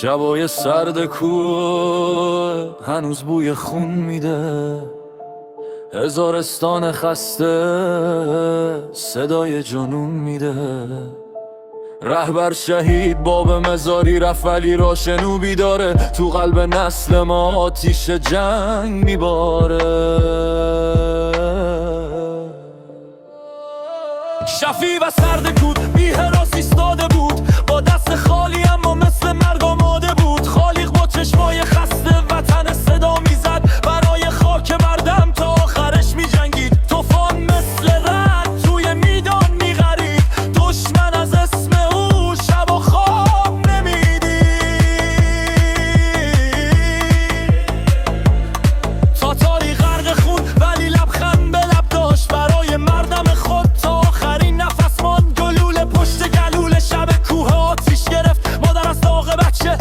شبای سرد کوه هنوز بوی خون میده، هزارستان خسته صدای جنون میده. رهبر شهید باب مزاری رفت ولی راشنوبی داره، تو قلب نسل ما آتیش جنگ میباره. شفی و سرد کود بی حراس ایستاده بود، با دست خالی اما مثل مرگ آماده بود. خالق با چشمای خسته وطن صدا میزد، برای خاک مردم تا آخرش میجنگید. طوفان مثل رد توی میدان میغرید، دشمن از اسم او شب و خواب نمیدید. تاتاری غرق خون ولی لبخند به لب داشت، برای مردم خود تا آخرین نفس ماند. گلوله پشت گلوله شب کوه آتیش گرفت، مادر از داغ بچه